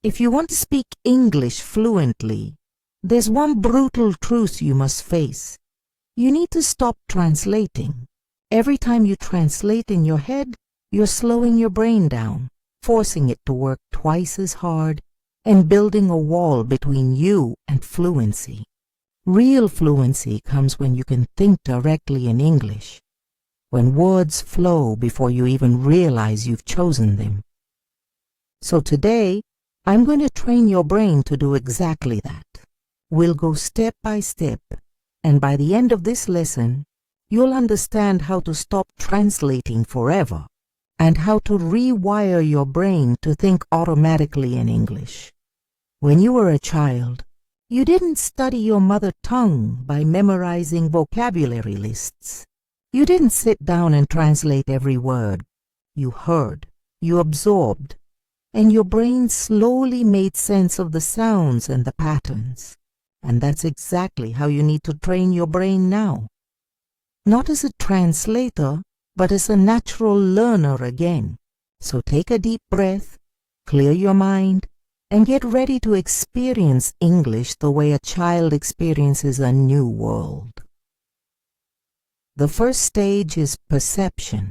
If you want to speak English fluently, there's one brutal truth you must face. You need to stop translating. Every time you translate in your head, you're slowing your brain down, forcing it to work twice as hard, and building a wall between you and fluency. Real fluency comes when you can think directly in English, when words flow before you even realize you've chosen them. So today, I'm going to train your brain to do exactly that. We'll go step by step, and by the end of this lesson, you'll understand how to stop translating forever and how to rewire your brain to think automatically in English. When you were a child, you didn't study your mother tongue by memorizing vocabulary lists. You didn't sit down and translate every word. You heard, you absorbed, and your brain slowly made sense of the sounds and the patterns. And that's exactly how you need to train your brain now. Not as a translator, but as a natural learner again. So take a deep breath, clear your mind, and get ready to experience English the way a child experiences a new world. The first stage is perception,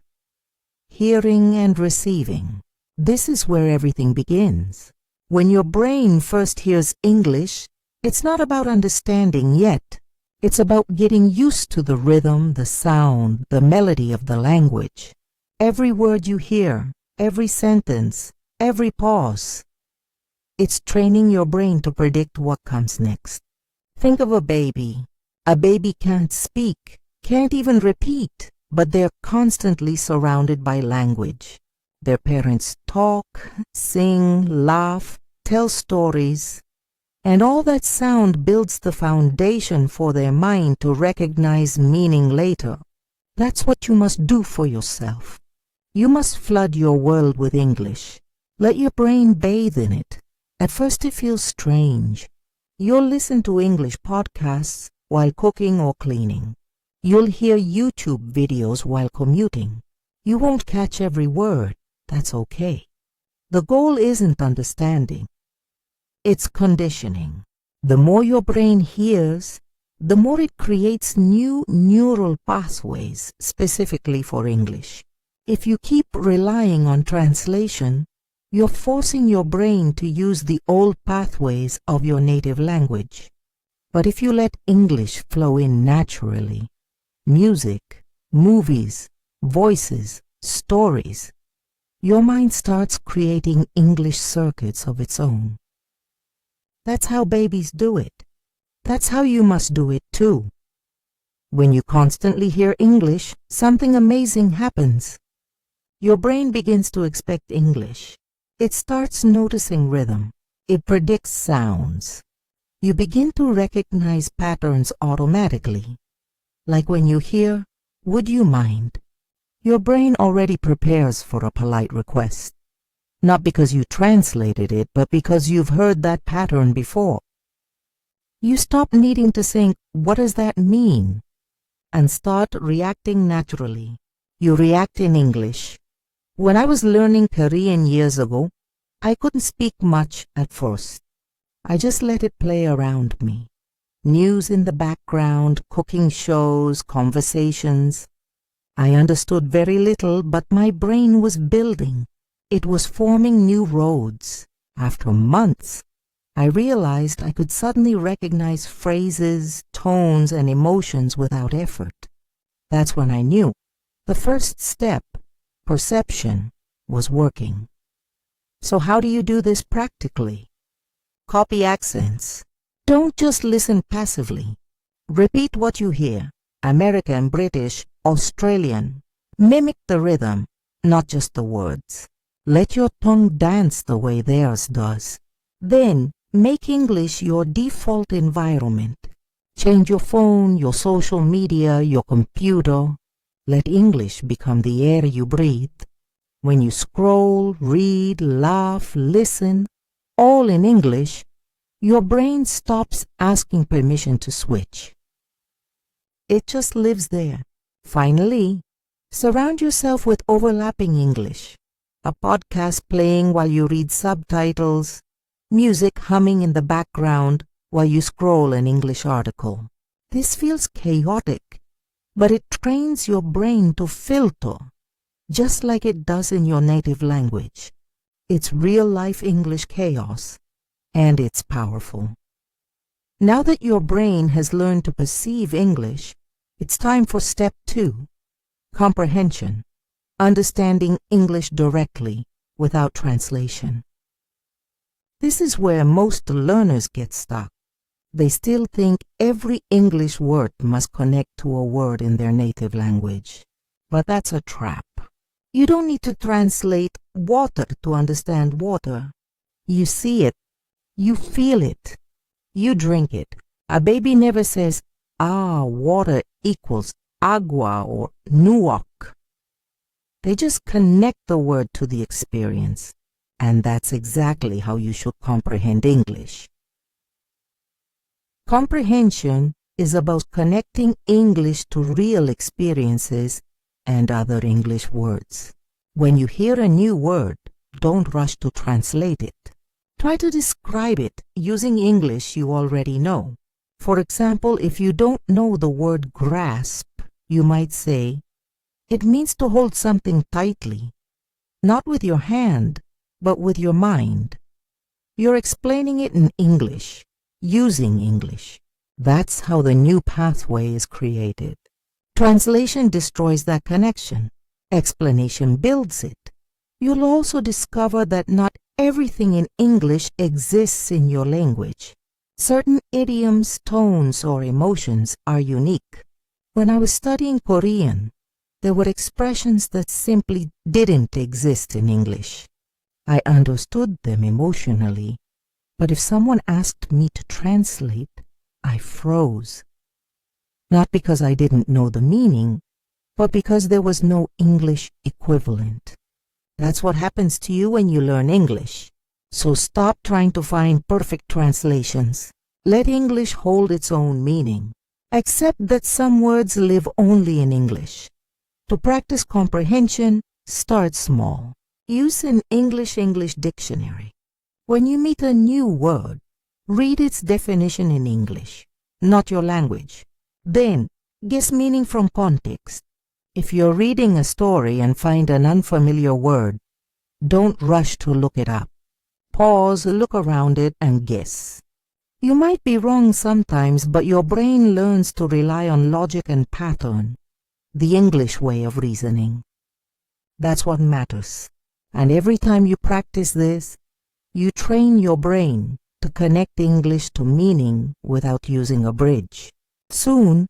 hearing and receiving. This is where everything begins. When your brain first hears English, it's not about understanding yet. It's about getting used to the rhythm, the sound, the melody of the language. Every word you hear, every sentence, every pause. It's training your brain to predict what comes next. Think of a baby. A baby can't speak, can't even repeat, but they're constantly surrounded by language. Their parents talk, sing, laugh, tell stories. And all that sound builds the foundation for their mind to recognize meaning later. That's what you must do for yourself. You must flood your world with English. Let your brain bathe in it. At first it feels strange. You'll listen to English podcasts while cooking or cleaning. You'll hear YouTube videos while commuting. You won't catch every word. That's okay. The goal isn't understanding. It's conditioning. The more your brain hears, the more it creates new neural pathways specifically for English. If you keep relying on translation, you're forcing your brain to use the old pathways of your native language. But if you let English flow in naturally, music, movies, voices, stories, your mind starts creating English circuits of its own. That's how babies do it. That's how you must do it too. When you constantly hear English, something amazing happens. Your brain begins to expect English. It starts noticing rhythm. It predicts sounds. You begin to recognize patterns automatically. Like when you hear, "Would you mind?" Your brain already prepares for a polite request. Not because you translated it, but because you've heard that pattern before. You stop needing to think, "What does that mean?" and start reacting naturally. You react in English. When I was learning Korean years ago, I couldn't speak much at first. I just let it play around me. News in the background, cooking shows, conversations. I understood very little, but my brain was building. It was forming new roads. After months, I realized I could suddenly recognize phrases, tones, and emotions without effort. That's when I knew the first step, perception, was working. So how do you do this practically? Copy accents. Don't just listen passively. Repeat what you hear. American, British, Australian. Mimic the rhythm, not just the words. Let your tongue dance the way theirs does. Then, make English your default environment. Change your phone, your social media, your computer. Let English become the air you breathe. When you scroll, read, laugh, listen, all in English, your brain stops asking permission to switch. It just lives there. Finally, surround yourself with overlapping English. A podcast playing while you read subtitles, music humming in the background while you scroll an English article. This feels chaotic, but it trains your brain to filter, just like it does in your native language. It's real-life English chaos, and it's powerful. Now that your brain has learned to perceive English, it's time for step 2, comprehension, understanding English directly without translation. This is where most learners get stuck. They still think every English word must connect to a word in their native language. But that's a trap. You don't need to translate water to understand water. You see it. You feel it. You drink it. A baby never says, water equals agua or nuok. They just connect the word to the experience. And that's exactly how you should comprehend English. Comprehension is about connecting English to real experiences and other English words. When you hear a new word, don't rush to translate it. Try to describe it using English you already know. For example, if you don't know the word grasp, you might say, it means to hold something tightly, not with your hand, but with your mind. You're explaining it in English, using English. That's how the new pathway is created. Translation destroys that connection. Explanation builds it. You'll also discover that not everything in English exists in your language. Certain idioms, tones, or emotions are unique. When I was studying Korean, there were expressions that simply didn't exist in English. I understood them emotionally, but if someone asked me to translate, I froze. Not because I didn't know the meaning, but because there was no English equivalent. That's what happens to you when you learn English. So stop trying to find perfect translations. Let English hold its own meaning. Accept that some words live only in English. To practice comprehension, start small. Use an English dictionary. When you meet a new word, read its definition in English, not your language. Then, guess meaning from context. If you're reading a story and find an unfamiliar word, don't rush to look it up. Pause, look around it, and guess. You might be wrong sometimes, but your brain learns to rely on logic and pattern, the English way of reasoning. That's what matters. And every time you practice this, you train your brain to connect English to meaning without using a bridge. Soon,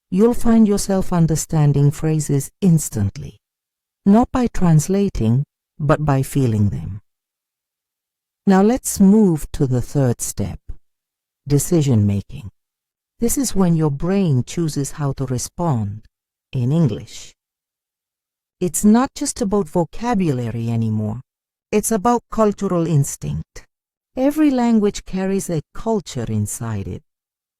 you'll find yourself understanding phrases instantly, not by translating, but by feeling them. Now let's move to the third step, decision making. This is when your brain chooses how to respond in English. It's not just about vocabulary anymore. It's about cultural instinct. Every language carries a culture inside it,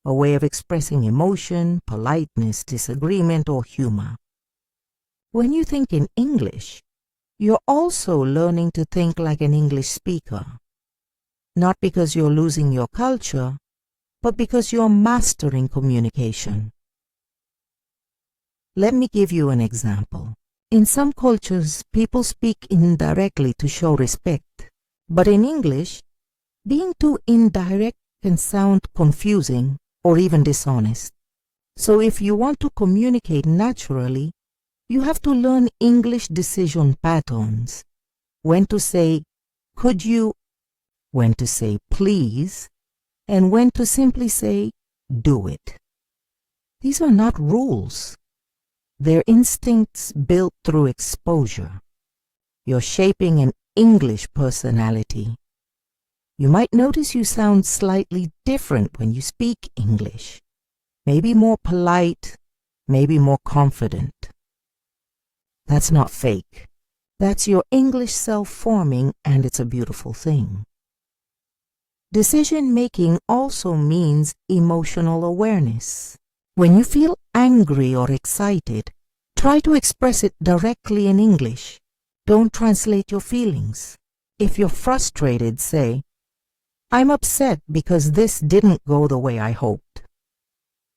a way of expressing emotion, politeness, disagreement, or humor. When you think in English, you're also learning to think like an English speaker. Not because you're losing your culture, but because you're mastering communication. Let me give you an example. In some cultures, people speak indirectly to show respect. But in English, being too indirect can sound confusing or even dishonest. So if you want to communicate naturally, you have to learn English decision patterns. When to say, could you, when to say, please, and when to simply say, do it. These are not rules. They're instincts built through exposure. You're shaping an English personality. You might notice you sound slightly different when you speak English. Maybe more polite, maybe more confident. That's not fake. That's your English self forming, and it's a beautiful thing. Decision-making also means emotional awareness. When you feel angry or excited, try to express it directly in English. Don't translate your feelings. If you're frustrated, say, I'm upset because this didn't go the way I hoped.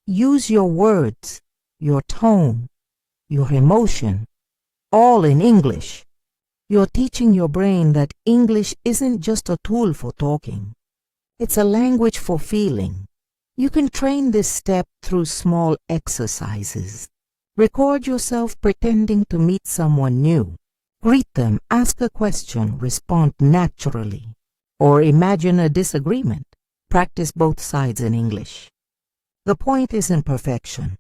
Use your words, your tone, your emotion, all in English. You're teaching your brain that English isn't just a tool for talking. It's a language for feeling. You can train this step through small exercises. Record yourself pretending to meet someone new. Greet them, ask a question, respond naturally. Or imagine a disagreement. Practice both sides in English. The point isn't perfection.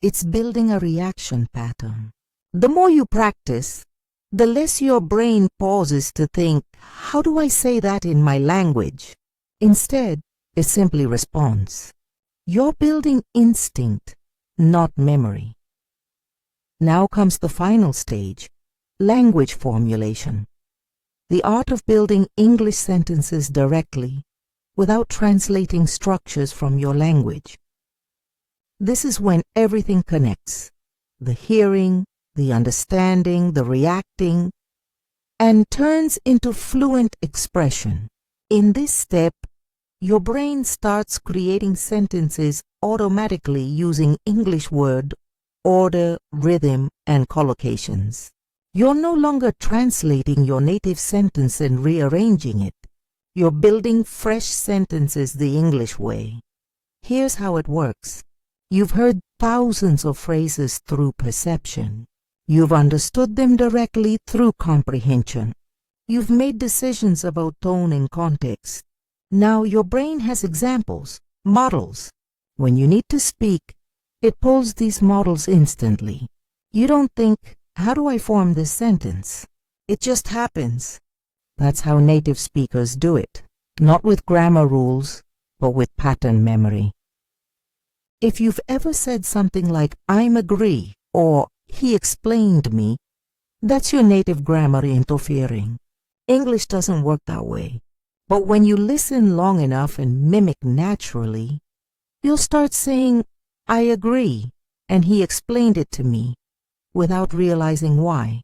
It's building a reaction pattern. The more you practice, the less your brain pauses to think, how do I say that in my language? Instead, it simply responds. You're building instinct, not memory. Now comes the final stage, language formulation. The art of building English sentences directly, without translating structures from your language. This is when everything connects. The hearing, the understanding, the reacting, and turns into fluent expression. In this step, your brain starts creating sentences automatically using English word, order, rhythm, and collocations. You're no longer translating your native sentence and rearranging it. You're building fresh sentences the English way. Here's how it works. You've heard thousands of phrases through perception. You've understood them directly through comprehension. You've made decisions about tone and context. Now your brain has examples, models. When you need to speak, it pulls these models instantly. You don't think, how do I form this sentence? It just happens. That's how native speakers do it. Not with grammar rules, but with pattern memory. If you've ever said something like, I'm agree, or he explained me, that's your native grammar interfering. English doesn't work that way. But when you listen long enough and mimic naturally, you'll start saying, I agree, and he explained it to me, without realizing why.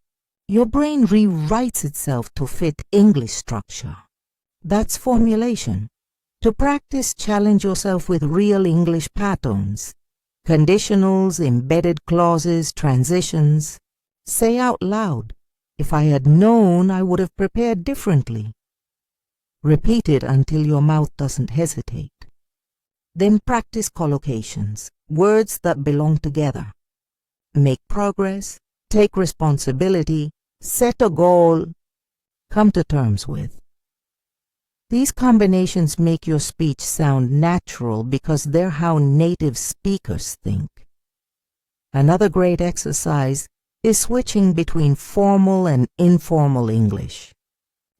Your brain rewrites itself to fit English structure. That's formulation. To practice, challenge yourself with real English patterns, conditionals, embedded clauses, transitions. Say out loud, if I had known, I would have prepared differently. Repeat it until your mouth doesn't hesitate. Then practice collocations, words that belong together. Make progress, take responsibility, set a goal, come to terms with. These combinations make your speech sound natural because they're how native speakers think. Another great exercise is switching between formal and informal English.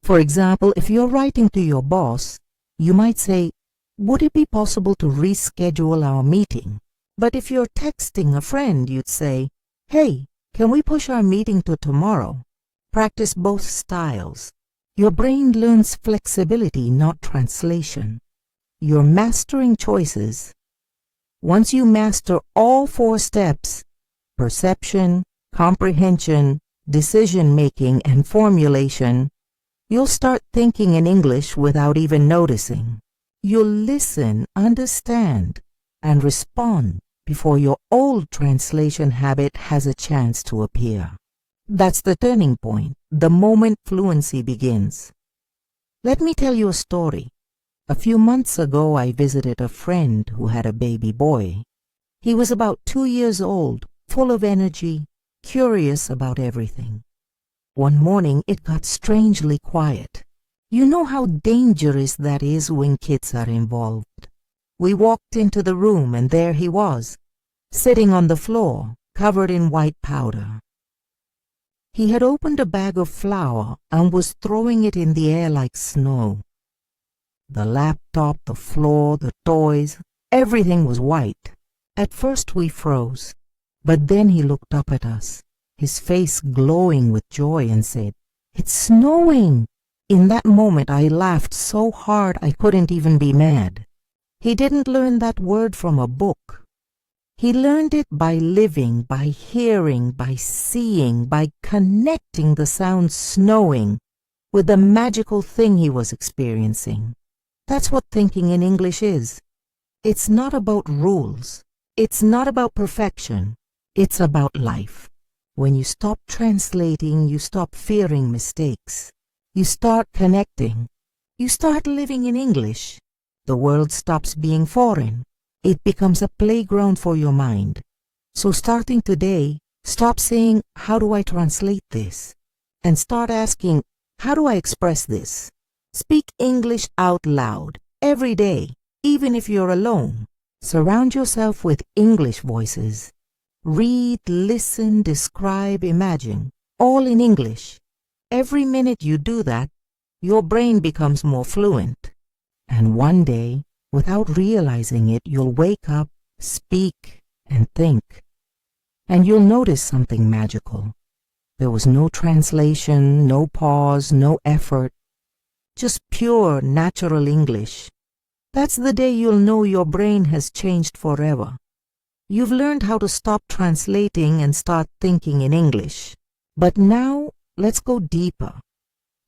For example, if you're writing to your boss, you might say, would it be possible to reschedule our meeting? But if you're texting a friend, you'd say, hey, can we push our meeting to tomorrow? Practice both styles. Your brain learns flexibility, not translation. You're mastering choices. Once you master all 4 steps, perception, comprehension, decision-making, and formulation, you'll start thinking in English without even noticing. You'll listen, understand, and respond before your old translation habit has a chance to appear. That's the turning point, the moment fluency begins. Let me tell you a story. A few months ago, I visited a friend who had a baby boy. He was about 2 years old, full of energy, curious about everything. One morning, it got strangely quiet. You know how dangerous that is when kids are involved. We walked into the room and there he was, sitting on the floor, covered in white powder. He had opened a bag of flour and was throwing it in the air like snow. The laptop, the floor, the toys, everything was white. At first we froze, but then he looked up at us, his face glowing with joy, and said, "It's snowing!" In that moment I laughed so hard I couldn't even be mad. He didn't learn that word from a book. He learned it by living, by hearing, by seeing, by connecting the sound snowing with the magical thing he was experiencing. That's what thinking in English is. It's not about rules. It's not about perfection. It's about life. When you stop translating, you stop fearing mistakes. You start connecting. You start living in English. The world stops being foreign. It becomes a playground for your mind. So starting today, stop saying, "How do I translate this?" and start asking, "How do I express this?" Speak English out loud every day, even if you're alone. Surround yourself with English voices. Read, listen, describe, imagine, all in English. Every minute you do that, your brain becomes more fluent. And one day, without realizing it, you'll wake up, speak, and think. And you'll notice something magical. There was no translation, no pause, no effort. Just pure, natural English. That's the day you'll know your brain has changed forever. You've learned how to stop translating and start thinking in English. But now, let's go deeper.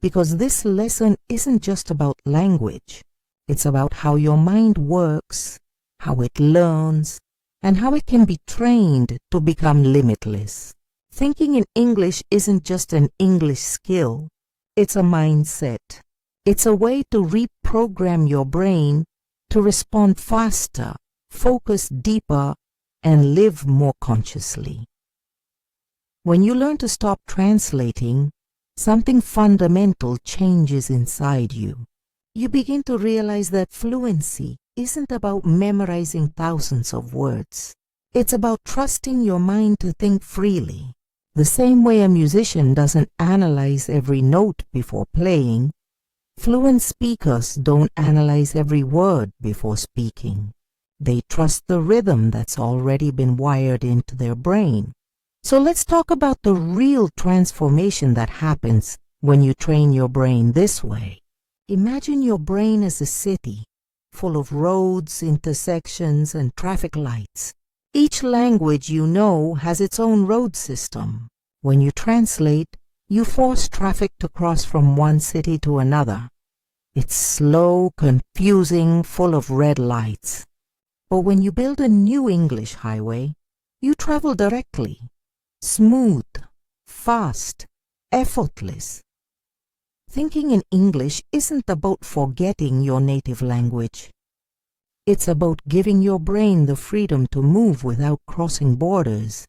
Because this lesson isn't just about language. It's about how your mind works, how it learns, and how it can be trained to become limitless. Thinking in English isn't just an English skill. It's a mindset. It's a way to reprogram your brain to respond faster, focus deeper, and live more consciously. When you learn to stop translating, something fundamental changes inside you. You begin to realize that fluency isn't about memorizing thousands of words. It's about trusting your mind to think freely. The same way a musician doesn't analyze every note before playing, fluent speakers don't analyze every word before speaking. They trust the rhythm that's already been wired into their brain. So let's talk about the real transformation that happens when you train your brain this way. Imagine your brain as a city, full of roads, intersections, and traffic lights. Each language you know has its own road system. When you translate, you force traffic to cross from one city to another. It's slow, confusing, full of red lights. But when you build a new English highway, you travel directly. Smooth, fast, effortless. Thinking in English isn't about forgetting your native language. It's about giving your brain the freedom to move without crossing borders.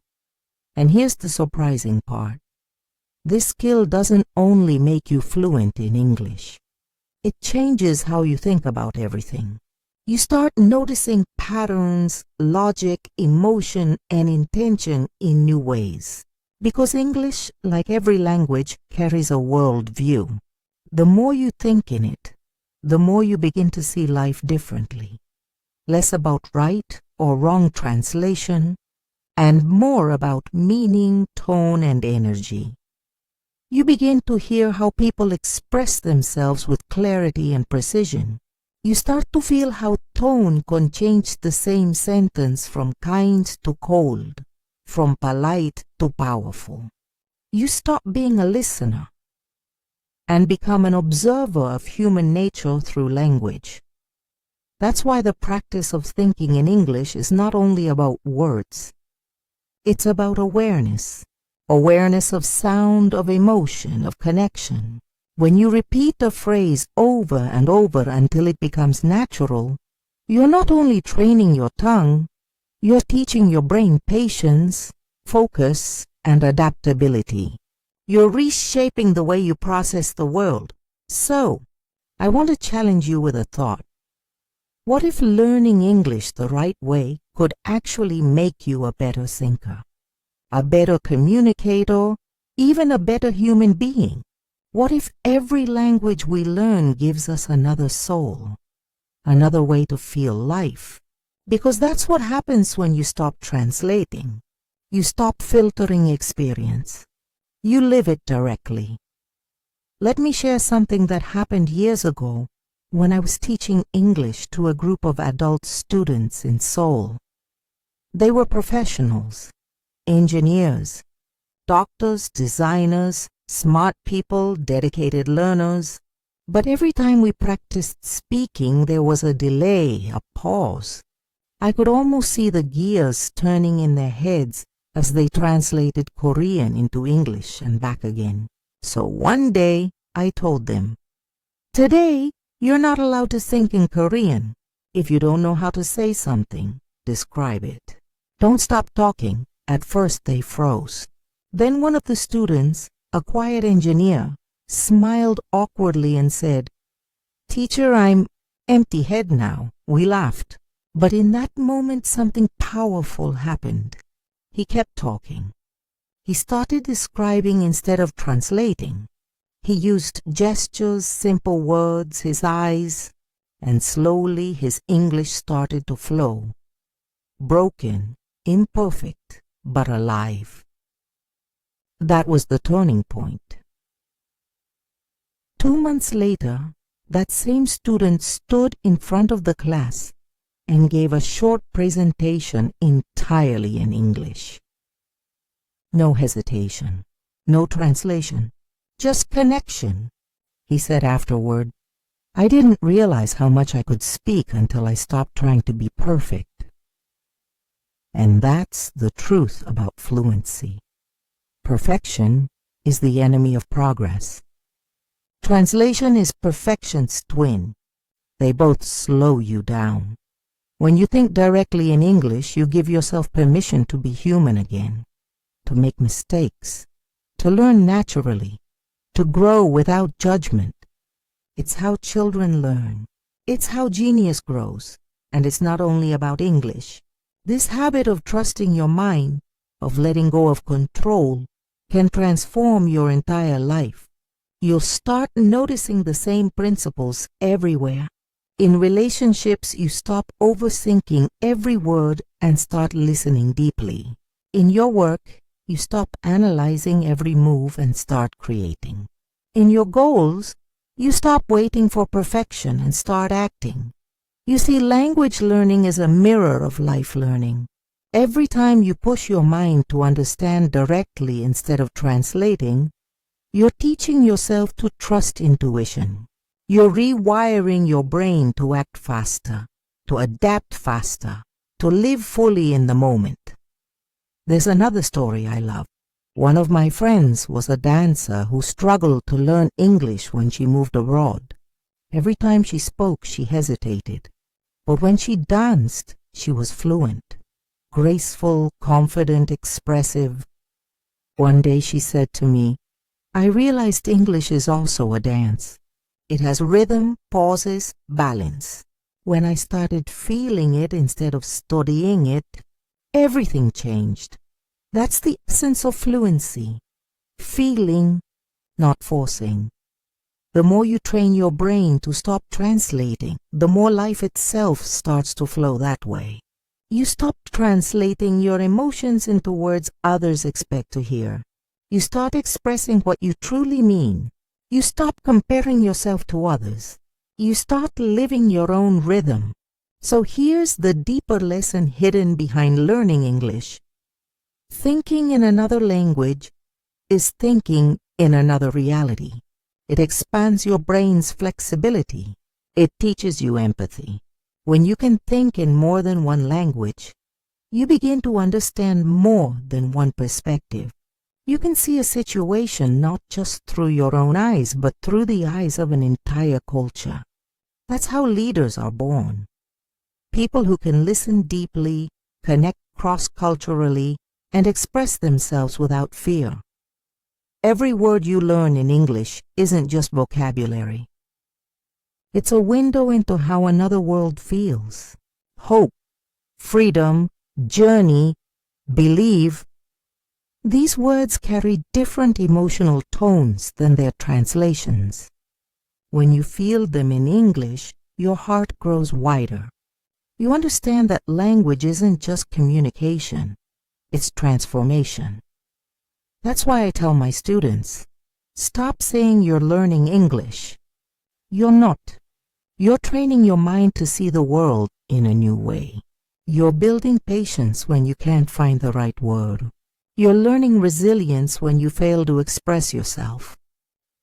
And here's the surprising part. This skill doesn't only make you fluent in English. It changes how you think about everything. You start noticing patterns, logic, emotion, and intention in new ways. Because English, like every language, carries a world view. The more you think in it, the more you begin to see life differently. Less about right or wrong translation, and more about meaning, tone, and energy. You begin to hear how people express themselves with clarity and precision. You start to feel how tone can change the same sentence from kind to cold, from polite to powerful. You stop being a listener and become an observer of human nature through language. That's why the practice of thinking in English is not only about words. It's about awareness. Awareness of sound, of emotion, of connection. When you repeat a phrase over and over until it becomes natural, you're not only training your tongue, you're teaching your brain patience, focus, and adaptability. You're reshaping the way you process the world. So, I want to challenge you with a thought. What if learning English the right way could actually make you a better thinker, a better communicator, even a better human being? What if every language we learn gives us another soul, another way to feel life? Because that's what happens when you stop translating. You stop filtering experience. You live it directly. Let me share something that happened years ago when I was teaching English to a group of adult students in Seoul. They were professionals, engineers, doctors, designers, smart people, dedicated learners. But every time we practiced speaking, there was a delay, a pause. I could almost see the gears turning in their heads as they translated Korean into English and back again. So one day, I told them, "Today, you're not allowed to think in Korean. If you don't know how to say something, describe it. Don't stop talking." At first, they froze. Then one of the students, a quiet engineer, smiled awkwardly and said, "Teacher, I'm empty head now." We laughed. But in that moment, something powerful happened. He kept talking. He started describing instead of translating. He used gestures, simple words, his eyes, and slowly his English started to flow. Broken, imperfect, but alive. That was the turning point. 2 months later, that same student stood in front of the class and gave a short presentation entirely in English. No hesitation, no translation, just connection. He said afterward, "I didn't realize how much I could speak until I stopped trying to be perfect." And that's the truth about fluency. Perfection is the enemy of progress. Translation is perfection's twin. They both slow you down. When you think directly in English, you give yourself permission to be human again, to make mistakes, to learn naturally, to grow without judgment. It's how children learn. It's how genius grows. And it's not only about English. This habit of trusting your mind, of letting go of control, can transform your entire life. You'll start noticing the same principles everywhere. In relationships, you stop overthinking every word and start listening deeply. In your work, you stop analyzing every move and start creating. In your goals, you stop waiting for perfection and start acting. You see, language learning is a mirror of life learning. Every time you push your mind to understand directly instead of translating, you're teaching yourself to trust intuition. You're rewiring your brain to act faster, to adapt faster, to live fully in the moment. There's another story I love. One of my friends was a dancer who struggled to learn English when she moved abroad. Every time she spoke, she hesitated. But when she danced, she was fluent, graceful, confident, expressive. One day she said to me, "I realized English is also a dance. It has rhythm, pauses, balance. When I started feeling it instead of studying it, everything changed." That's the essence of fluency. Feeling, not forcing. The more you train your brain to stop translating, the more life itself starts to flow that way. You stop translating your emotions into words others expect to hear. You start expressing what you truly mean. You stop comparing yourself to others. You start living your own rhythm. So here's the deeper lesson hidden behind learning English. Thinking in another language is thinking in another reality. It expands your brain's flexibility. It teaches you empathy. When you can think in more than one language, you begin to understand more than one perspective. You can see a situation not just through your own eyes, but through the eyes of an entire culture. That's how leaders are born. People who can listen deeply, connect cross-culturally, and express themselves without fear. Every word you learn in English isn't just vocabulary. It's a window into how another world feels. Hope, freedom, journey, believe. These words carry different emotional tones than their translations. When you feel them in English, your heart grows wider. You understand that language isn't just communication, it's transformation. That's why I tell my students, stop saying you're learning English. You're not. You're training your mind to see the world in a new way. You're building patience when you can't find the right word. You're learning resilience when you fail to express yourself.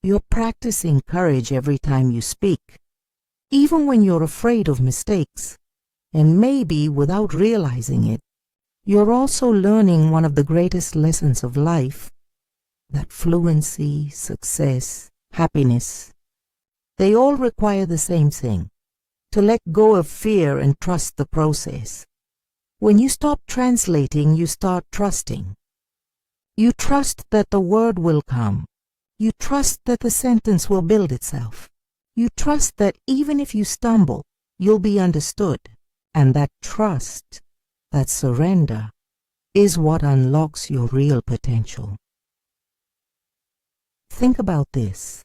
You're practicing courage every time you speak, even when you're afraid of mistakes. And maybe without realizing it, you're also learning one of the greatest lessons of life, that fluency, success, happiness, they all require the same thing: to let go of fear and trust the process. When you stop translating, you start trusting. You trust that the word will come. You trust that the sentence will build itself. You trust that even if you stumble, you'll be understood. And that trust, that surrender, is what unlocks your real potential. Think about this.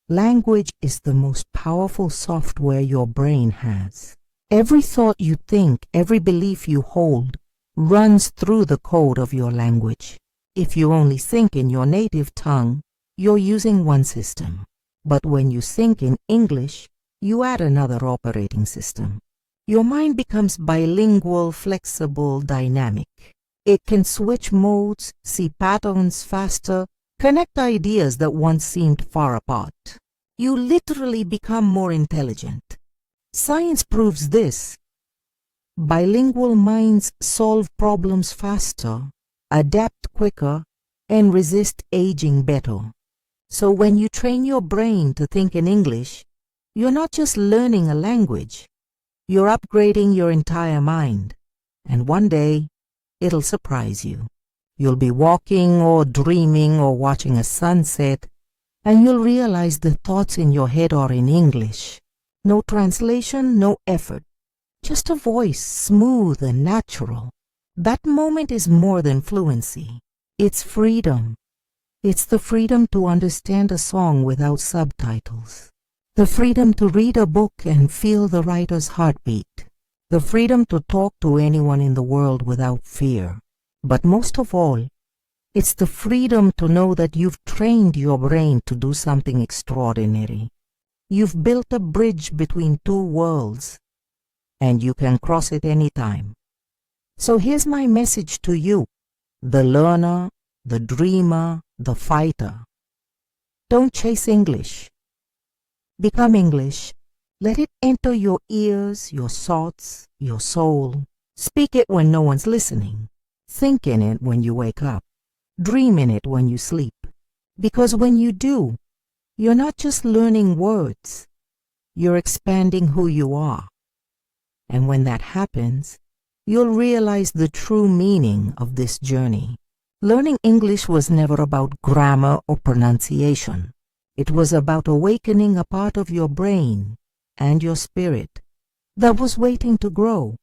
Language is the most powerful software your brain has. Every thought you think, every belief you hold, runs through the code of your language. If you only think in your native tongue, you're using one system. But when you think in English, you add another operating system. Your mind becomes bilingual, flexible, dynamic. It can switch modes, see patterns faster, connect ideas that once seemed far apart. You literally become more intelligent. Science proves this. Bilingual minds solve problems faster, adapt quicker, and resist aging better. So when you train your brain to think in English, you're not just learning a language, you're upgrading your entire mind. And one day, it'll surprise you. You'll be walking or dreaming or watching a sunset, and you'll realize the thoughts in your head are in English. No translation, no effort. Just a voice, smooth and natural. That moment is more than fluency. It's freedom. It's the freedom to understand a song without subtitles. The freedom to read a book and feel the writer's heartbeat. The freedom to talk to anyone in the world without fear. But most of all, it's the freedom to know that you've trained your brain to do something extraordinary. You've built a bridge between two worlds, and you can cross it anytime. So here's my message to you, the learner, the dreamer, the fighter. Don't chase English. Become English. Let it enter your ears, your thoughts, your soul. Speak it when no one's listening. Think in it when you wake up. Dream in it when you sleep. Because when you do, you're not just learning words. You're expanding who you are. And when that happens, you'll realize the true meaning of this journey. Learning English was never about grammar or pronunciation. It was about awakening a part of your brain and your spirit that was waiting to grow.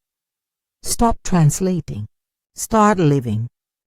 Stop translating. Start living.